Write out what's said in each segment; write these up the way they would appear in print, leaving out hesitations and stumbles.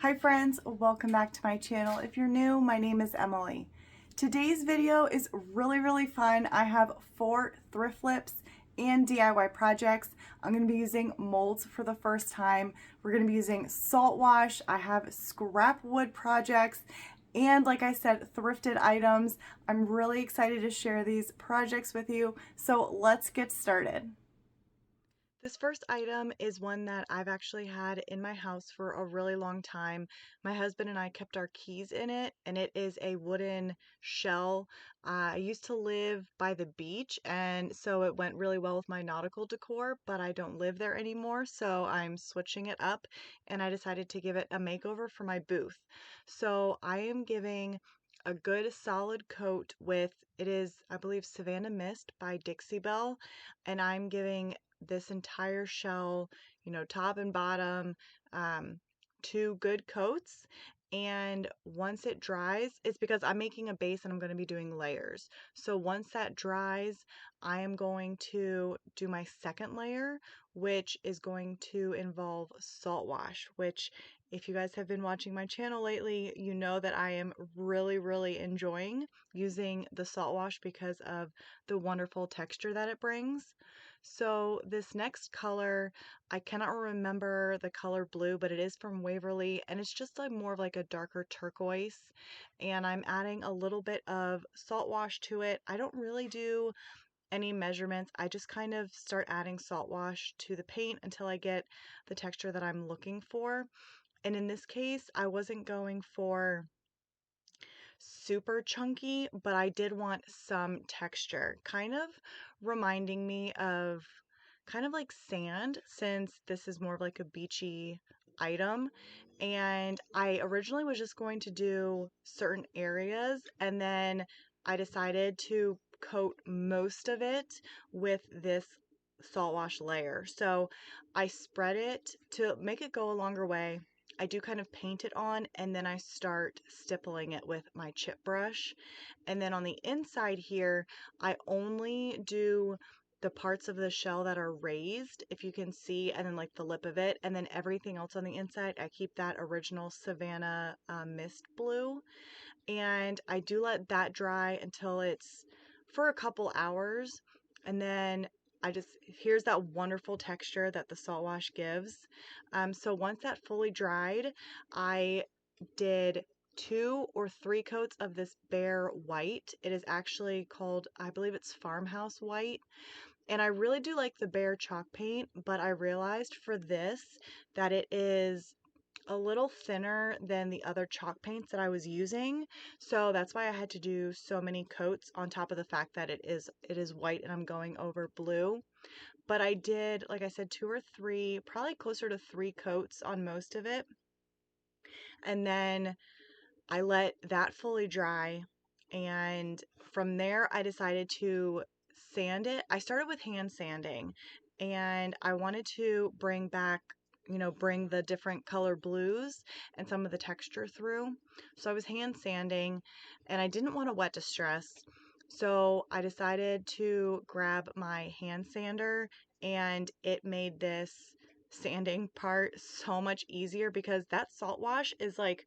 Hi friends, welcome back to my channel. If you're new, my name is Emily. Today's video is really fun. I have 4 thrift flips and DIY projects. I'm going to be using molds for the first time. We're going to be using salt wash. I have scrap wood projects and, like I said, thrifted items. I'm really excited to share these projects with you. So let's get started. This first item is one that I've actually had in my house for a really long time. My husband and I kept our keys in it, and it is a wooden shell. I used to live by the beach, and so it went really well with my nautical decor, but I don't live there anymore, so I'm switching it up, and I decided to give it a makeover for my booth. So I am giving a good solid coat with, it is, I believe, Savannah Mist by Dixie Belle, and I'm giving this entire shell, top and bottom, um, 2 good coats. And once it dries, it's because I'm making a base and I'm going to be doing layers. So once that dries, I am going to do my second layer, which is going to involve salt wash, which if you guys have been watching my channel lately, you know that I am really enjoying using the salt wash because of the wonderful texture that it brings. So this next color, I cannot remember the color blue, but it is from Waverly, and it's just like more of like a darker turquoise. And I'm adding a little bit of salt wash to it. I don't really do any measurements. I just kind of start adding salt wash to the paint until I get the texture that I'm looking for. And in this case, I wasn't going for super chunky, but I did want some texture, kind of reminding me of kind of like sand, since this is more of like a beachy item. And I originally was just going to do certain areas, and then I decided to coat most of it with this salt wash layer. So I spread it to make it go a longer way. I do kind of paint it on, and then I start stippling it with my chip brush. And then on the inside here, I only do the parts of the shell that are raised, if you can see, and then like the lip of it, and then everything else on the inside, I keep that original Savannah mist blue. And I do let that dry until it's for a couple hours, and then here's that wonderful texture that the salt wash gives. So once that fully dried, I did 2 or 3 coats of this bare white. It is actually called, I believe it's farmhouse white. And I really do like the bare chalk paint, but I realized for this that it is a little thinner than the other chalk paints that I was using. So that's why I had to do so many coats, on top of the fact that it is white and I'm going over blue. But I did, like I said, 2 or 3, probably closer to 3 coats on most of it. And then I let that fully dry. And from there, I decided to sand it. I started with hand sanding, and I wanted to bring the different color blues and some of the texture through. So I was hand sanding, and I didn't want to wet distress. So I decided to grab my hand sander, and it made this sanding part so much easier because that salt wash is like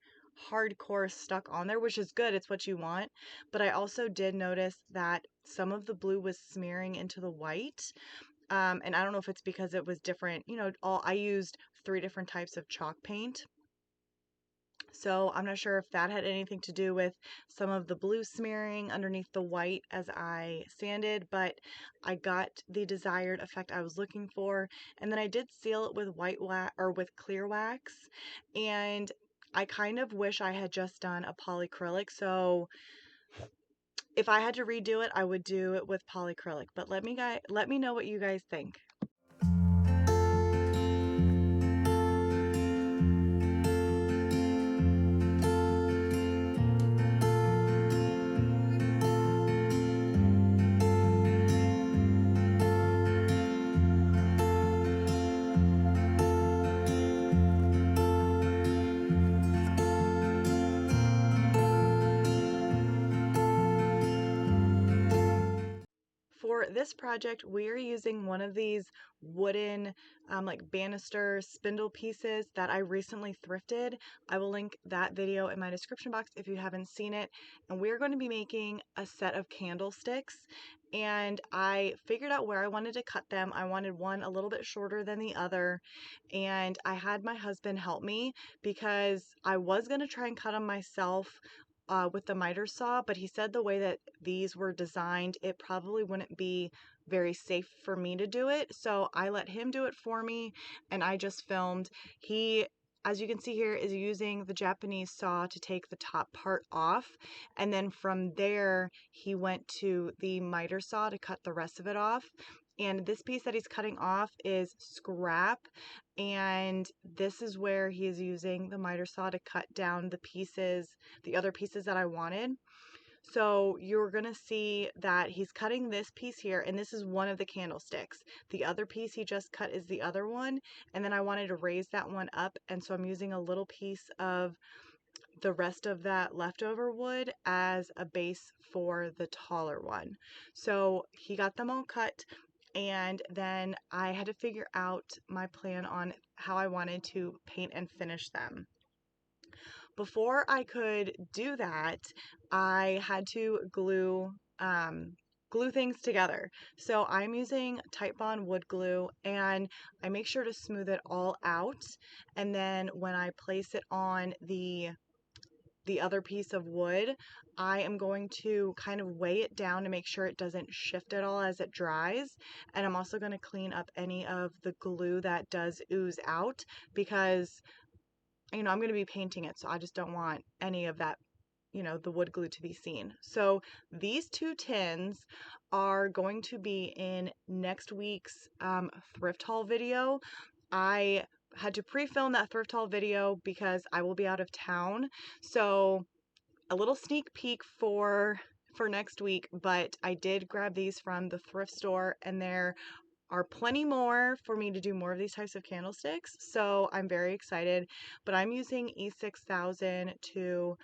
hardcore stuck on there, which is good. It's what you want. But I also did notice that some of the blue was smearing into the white. And I don't know if it's because it was different. I used 3 different types of chalk paint. So I'm not sure if that had anything to do with some of the blue smearing underneath the white as I sanded, but I got the desired effect I was looking for. And then I did seal it with white wax or with clear wax. And I kind of wish I had just done a polycrylic. So if I had to redo it, I would do it with polycrylic. But let me know what you guys think. For this project, we are using one of these wooden like banister spindle pieces that I recently thrifted. I will link that video in my description box if you haven't seen it. And we're going to be making a set of candlesticks. And I figured out where I wanted to cut them. I wanted one a little bit shorter than the other. And I had my husband help me because I was going to try and cut them myself with the miter saw, but he said the way that these were designed, it probably wouldn't be very safe for me to do it. So I let him do it for me, and I just filmed. He, as you can see here, is using the Japanese saw to take the top part off, and then from there he went to the miter saw to cut the rest of it off. And this piece that he's cutting off is scrap, and this is where he is using the miter saw to cut down the other pieces that I wanted. So you're gonna see that he's cutting this piece here, and this is one of the candlesticks. The other piece he just cut is the other one, and then I wanted to raise that one up, and so I'm using a little piece of the rest of that leftover wood as a base for the taller one. So he got them all cut, and then I had to figure out my plan on how I wanted to paint and finish them. Before I could do that, I had to glue things together. So I'm using Titebond wood glue, and I make sure to smooth it all out, and then when I place it on the other piece of wood, I am going to kind of weigh it down to make sure it doesn't shift at all as it dries. And I'm also going to clean up any of the glue that does ooze out because, I'm going to be painting it, so I just don't want any of that, the wood glue to be seen. So these two tins are going to be in next week's thrift haul video. I had to pre-film that thrift haul video because I will be out of town. So a little sneak peek for next week, but I did grab these from the thrift store, and there are plenty more for me to do more of these types of candlesticks. So I'm very excited, but I'm using E6000 to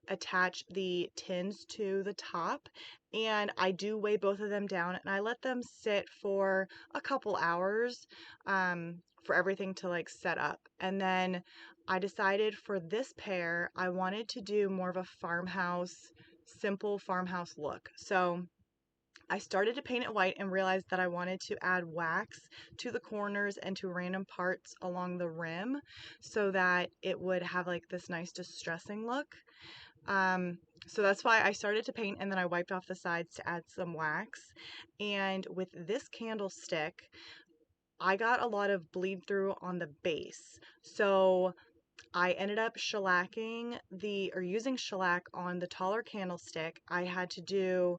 attach the tins to the top, and I do weigh both of them down, and I let them sit for a couple hours for everything to like set up. And then I decided for this pair I wanted to do more of a simple farmhouse look. So I started to paint it white and realized that I wanted to add wax to the corners and to random parts along the rim so that it would have like this nice distressing look. So that's why I started to paint, and then I wiped off the sides to add some wax. And with this candlestick, I got a lot of bleed through on the base. So I ended up using shellac on the taller candlestick. I had to do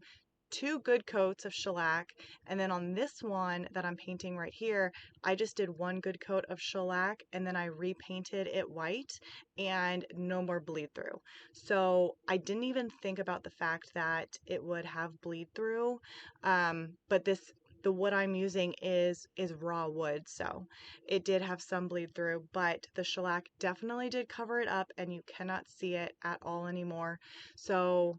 2 good coats of shellac, and then on this one that I'm painting right here, I just did 1 good coat of shellac, and then I repainted it white, and no more bleed through. So I didn't even think about the fact that it would have bleed through, but the wood I'm using is raw wood, so it did have some bleed through, but the shellac definitely did cover it up, and you cannot see it at all anymore. So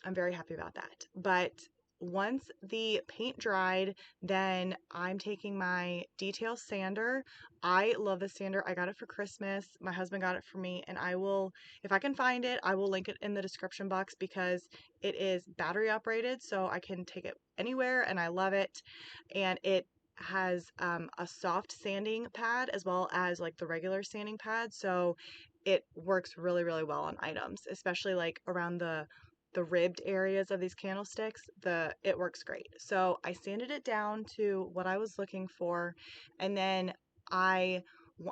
I'm very happy about that. But once the paint dried, then I'm taking my detail sander. I love this sander. I got it for Christmas. My husband got it for me, and I will, if I can find it, I will link it in the description box because it is battery operated, so I can take it anywhere, and I love it. And it has a soft sanding pad as well as like the regular sanding pad, so it works really, really well on items, especially like around the ribbed areas of these candlesticks. It works great. So I sanded it down to what I was looking for, and then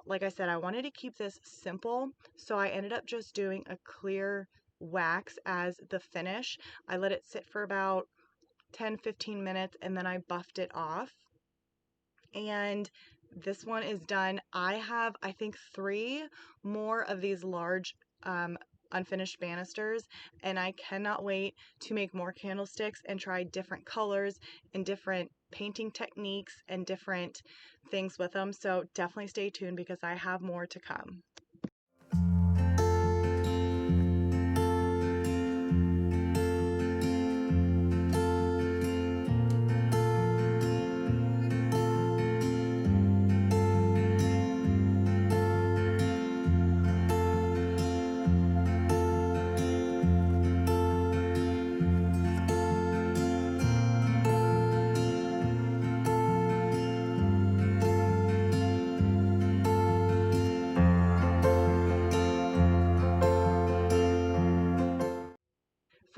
like I said, I wanted to keep this simple, so I ended up just doing a clear wax as the finish. I let it sit for about 10-15 minutes, and then I buffed it off. And this one is done. I have, I think, 3 more of these large unfinished banisters, and I cannot wait to make more candlesticks and try different colors and different painting techniques and different things with them. So definitely stay tuned because I have more to come.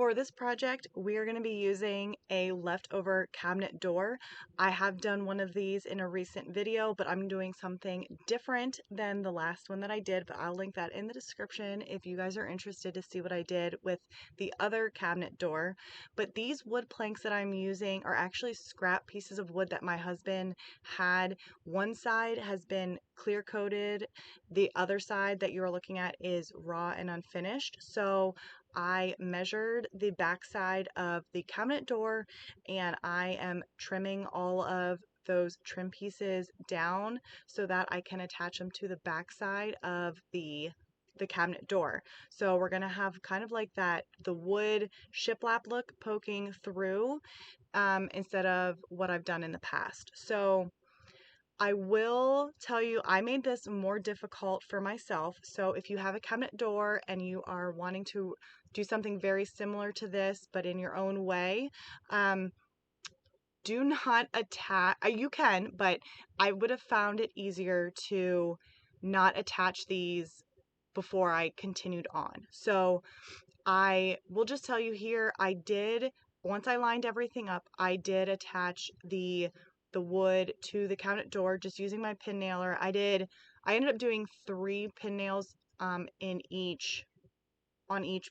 For this project, we are going to be using a leftover cabinet door. I have done one of these in a recent video, but I'm doing something different than the last one that I did, but I'll link that in the description if you guys are interested to see what I did with the other cabinet door. But these wood planks that I'm using are actually scrap pieces of wood that my husband had. One side has been clear coated. The other side that you're looking at is raw and unfinished. So I measured the back side of the cabinet door and I am trimming all of those trim pieces down so that I can attach them to the back side of the cabinet door. So we're gonna have kind of like the wood shiplap look poking through instead of what I've done in the past. So I will tell you, I made this more difficult for myself. So if you have a cabinet door and you are wanting to do something very similar to this, but in your own way, do not attach, you can, but I would have found it easier to not attach these before I continued on. So I will just tell you here, once I lined everything up, I did attach the wood to the cabinet door just using my pin nailer. I ended up doing 3 pin nails on each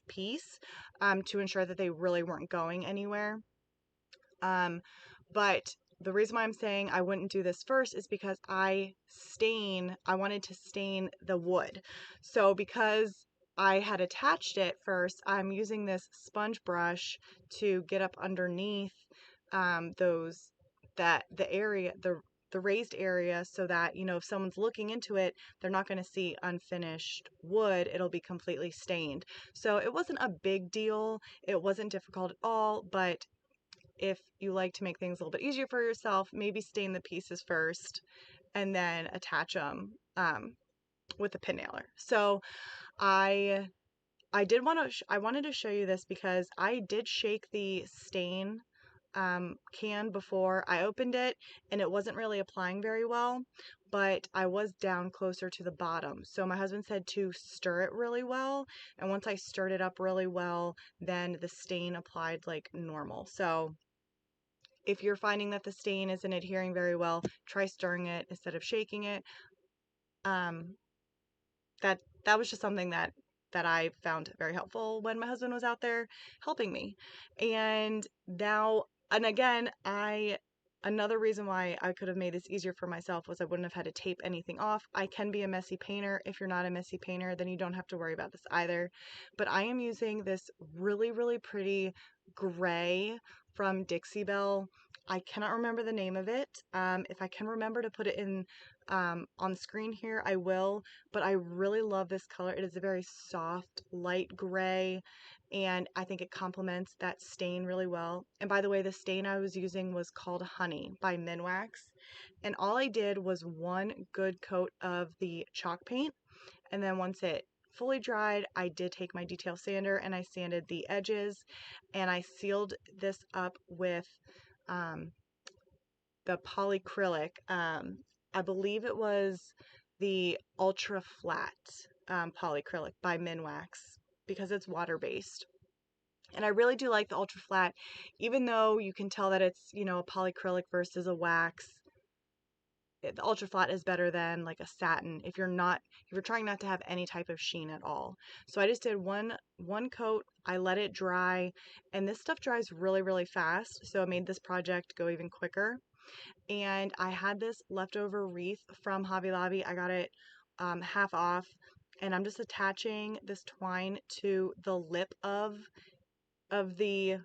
piece to ensure that they really weren't going anywhere. But the reason why I'm saying I wouldn't do this first is because I wanted to stain the wood. So because I had attached it first, I'm using this sponge brush to get up underneath the raised area so that, if someone's looking into it, they're not going to see unfinished wood. It'll be completely stained. So it wasn't a big deal. It wasn't difficult at all, but if you like to make things a little bit easier for yourself, maybe stain the pieces first and then attach them with a pin nailer. So I wanted to show you this because I did shake the stain can before I opened it and it wasn't really applying very well, but I was down closer to the bottom. So my husband said to stir it really well, and once I stirred it up really well, then the stain applied like normal. So if you're finding that the stain isn't adhering very well, try stirring it instead of shaking it. Um, that was just something that I found very helpful when my husband was out there helping me. And again, another reason why I could have made this easier for myself was I wouldn't have had to tape anything off. I can be a messy painter. If you're not a messy painter, then you don't have to worry about this either. But I am using this really, really pretty gray from Dixie Belle. I cannot remember the name of it. If I can remember to put it in on the screen here, I will. But I really love this color. It is a very soft, light gray, and I think it complements that stain really well. And by the way, the stain I was using was called Honey by Minwax. And all I did was one good coat of the chalk paint, and then once it fully dried, I did take my detail sander and I sanded the edges, and I sealed this up with the polycrylic. I believe it was the ultra flat polycrylic by Minwax because it's water based. And I really do like the ultra flat, even though you can tell that it's, a polycrylic versus a wax. The ultra flat is better than like a satin if you're trying not to have any type of sheen at all. So I just did one coat, I let it dry, and this stuff dries really, really fast. So it made this project go even quicker. And I had this leftover wreath from Hobby Lobby. I got it half off, and I'm just attaching this twine to the lip of the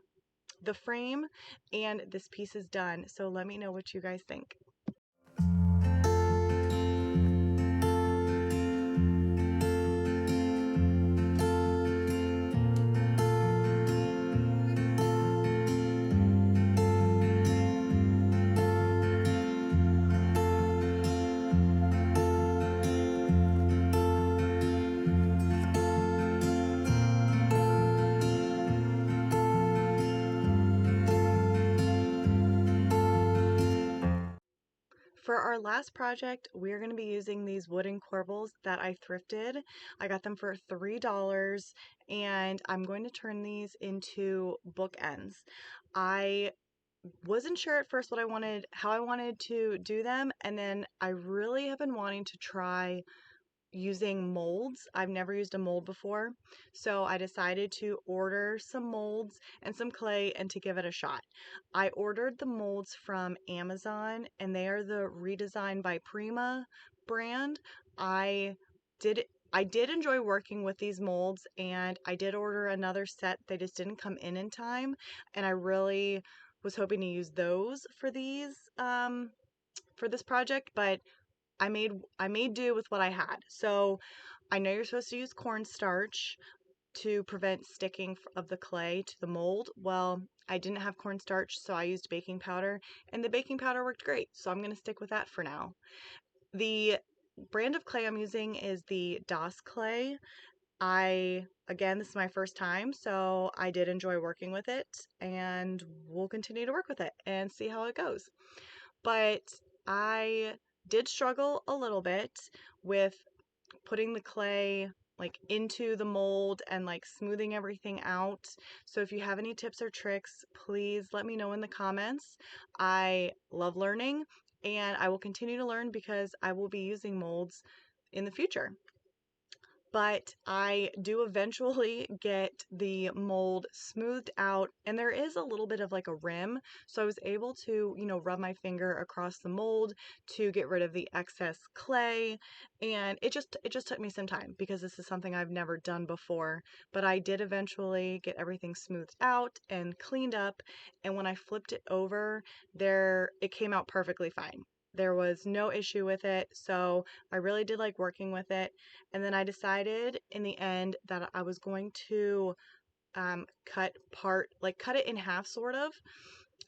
frame, and this piece is done. So let me know what you guys think. For our last project, we're going to be using these wooden corbels that I thrifted. I got them for $3 and I'm going to turn these into bookends. I wasn't sure at first how I wanted to do them, and then I really have been wanting to try using molds. I've never used a mold before, so I decided to order some molds and some clay and to give it a shot. I ordered the molds from Amazon and they are the Redesign by Prima brand. I did enjoy working with these molds, and I did order another set. They just didn't come in time, and I really was hoping to use those for this project, but I made do with what I had. So I know you're supposed to use cornstarch to prevent sticking of the clay to the mold. Well, I didn't have cornstarch, so I used baking powder, and the baking powder worked great. So I'm going to stick with that for now. The brand of clay I'm using is the DOS clay. Again, this is my first time, so I did enjoy working with it, and we'll continue to work with it and see how it goes. But I did struggle a little bit with putting the clay like into the mold and like smoothing everything out. So if you have any tips or tricks, please let me know in the comments. I love learning and I will continue to learn because I will be using molds in the future. But I do eventually get the mold smoothed out, and there is a little bit of like a rim, so I was able to, rub my finger across the mold to get rid of the excess clay, and it just took me some time because this is something I've never done before, but I did eventually get everything smoothed out and cleaned up, and when I flipped it over, it came out perfectly fine. There was no issue with it, so I really did like working with it. And then I decided in the end that I was going to cut it in half sort of,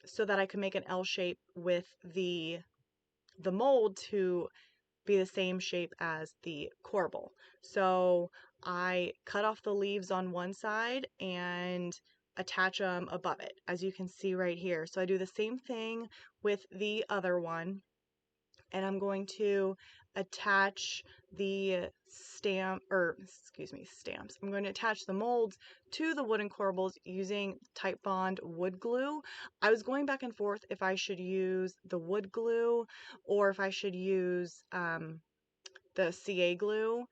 so that I could make an L shape with the mold to be the same shape as the corbel. So I cut off the leaves on one side and attach them above it, as you can see right here. So I do the same thing with the other one, and I'm going to attach the stamps. I'm going to attach the molds to the wooden corbels using Titebond wood glue. I was going back and forth if I should use the wood glue or if I should use the CA glue.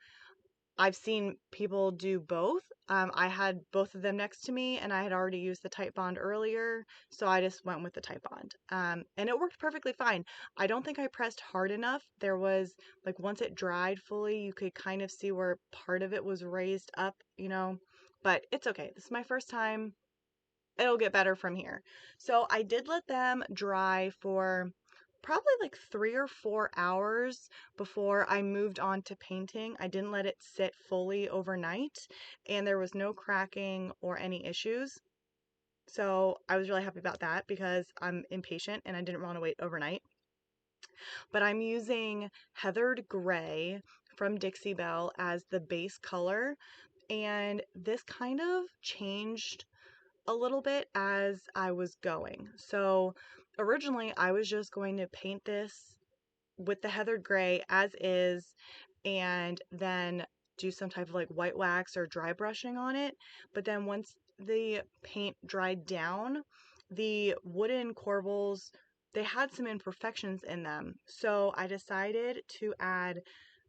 I've seen people do both. I had both of them next to me and I had already used the Titebond earlier, so I just went with the Titebond. And it worked perfectly fine. I don't think I pressed hard enough. There was, like, once it dried fully, you could kind of see where part of it was raised up, but it's okay. This is my first time. It'll get better from here. So I did let them dry for probably like 3 or 4 hours before I moved on to painting. I didn't let it sit fully overnight, and there was no cracking or any issues. So I was really happy about that because I'm impatient and I didn't want to wait overnight. But I'm using Heathered Gray from Dixie Belle as the base color, and this kind of changed a little bit as I was going. So originally I was just going to paint this with the heathered gray as is and then do some type of like white wax or dry brushing on it. But then once the paint dried down, the wooden corbels, they had some imperfections in them. So I decided to add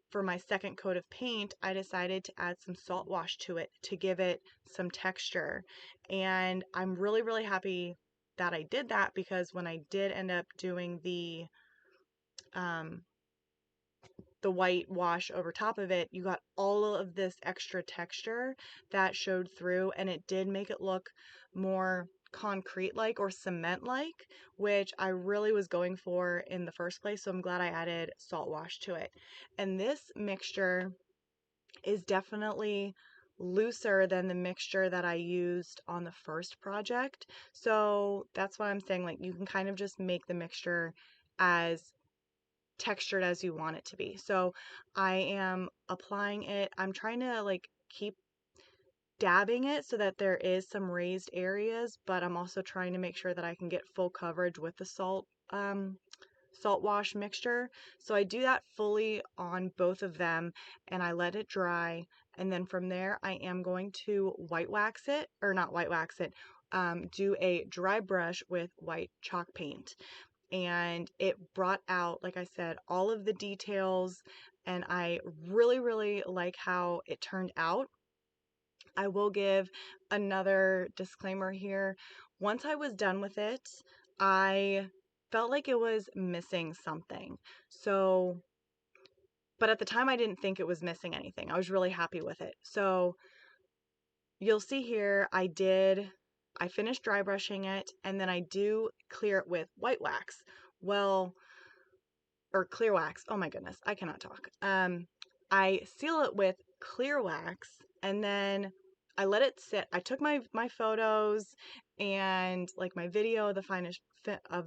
for my second coat of paint, I decided to add some salt wash to it to give it some texture. And I'm really, really happy that I did that because when I did end up doing um, the white wash over top of it, you got all of this extra texture that showed through, and it did make it look more concrete like or cement like, which I really was going for in the first place. So I'm glad I added salt wash to it. And this mixture is definitely looser than the mixture that I used on the first project. So that's why I'm saying, like, you can kind of just make the mixture as textured as you want it to be. So I am applying it. I'm trying to like keep dabbing it so that there is some raised areas, but I'm also trying to make sure that I can get full coverage with the salt salt wash mixture. So I do that fully on both of them and I let it dry. And then from there, I am going to white wax it, or not white wax it, do a dry brush with white chalk paint. And it brought out, like I said, all of the details, and I really, really like how it turned out. I will give another disclaimer here. Once I was done with it, I felt like it was missing something. So, but at the time I didn't think it was missing anything. I was really happy with it. So you'll see here, I finished dry brushing it and then I do clear it with white wax. Well, or clear wax. Oh my goodness, I cannot talk. I seal it with clear wax and then I let it sit. I took my photos and like my video of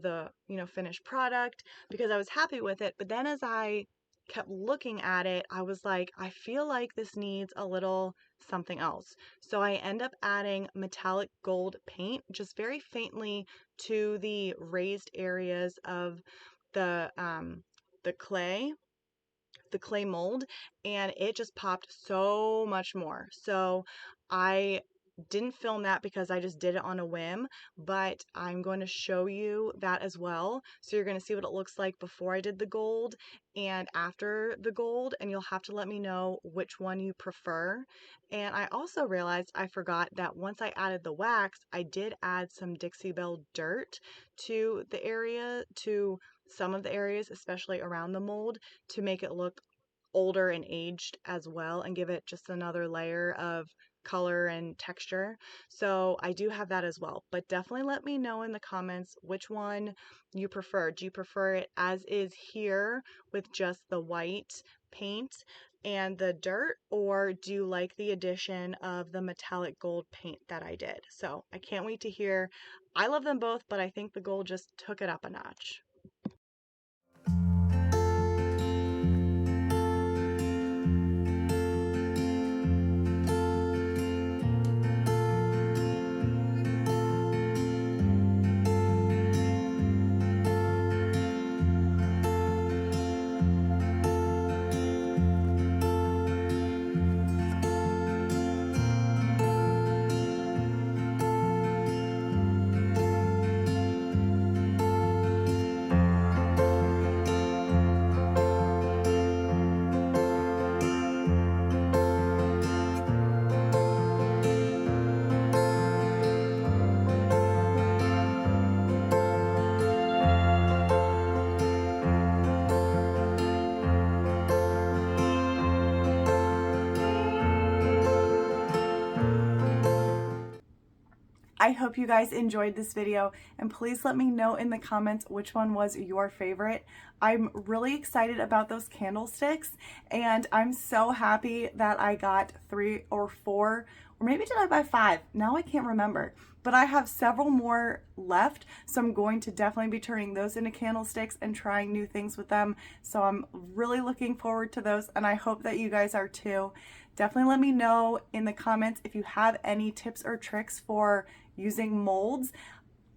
the finished product because I was happy with it. But then as I kept looking at it, I was like, I feel like this needs a little something else. So I end up adding metallic gold paint just very faintly to the raised areas of the um, the clay mold, and it just popped so much more. So I didn't film that because I just did it on a whim, but I'm going to show you that as well. So you're going to see what it looks like before I did the gold and after the gold, and you'll have to let me know which one you prefer. And I also realized I forgot that once I added the wax, I did add some Dixie Belle dirt to some of the areas, especially around the mold, to make it look older and aged as well and give it just another layer of color and texture. So I do have that as well, but definitely let me know in the comments which one you prefer. Do you prefer it as is here with just the white paint and the dirt, or do you like the addition of the metallic gold paint that I did? So I can't wait to hear. I love them both, but I think the gold just took it up a notch. I hope you guys enjoyed this video, and please let me know in the comments which one was your favorite. I'm really excited about those candlesticks, and I'm so happy that I got 3 or 4, or maybe did I buy 5? Now I can't remember. But I have several more left, so I'm going to definitely be turning those into candlesticks and trying new things with them. So I'm really looking forward to those, and I hope that you guys are too. Definitely let me know in the comments if you have any tips or tricks for using molds.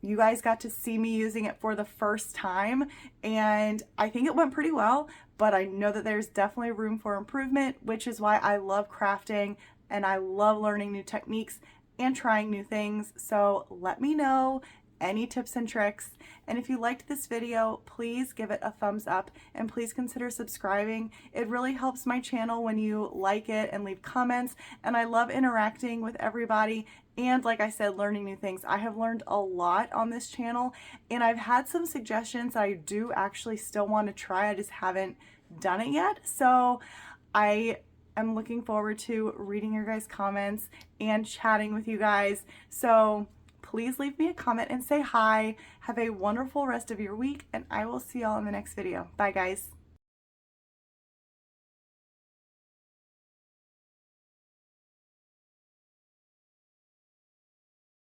You guys got to see me using it for the first time, and I think it went pretty well, but I know that there's definitely room for improvement, which is why I love crafting and I love learning new techniques and trying new things. So let me know any tips and tricks. And if you liked this video, please give it a thumbs up and please consider subscribing. It really helps my channel when you like it and leave comments, and I love interacting with everybody. And like I said, learning new things. I have learned a lot on this channel, and I've had some suggestions that I do actually still want to try. I just haven't done it yet. So I am looking forward to reading your guys' comments and chatting with you guys. So please leave me a comment and say hi. Have a wonderful rest of your week, and I will see y'all in the next video. Bye, guys.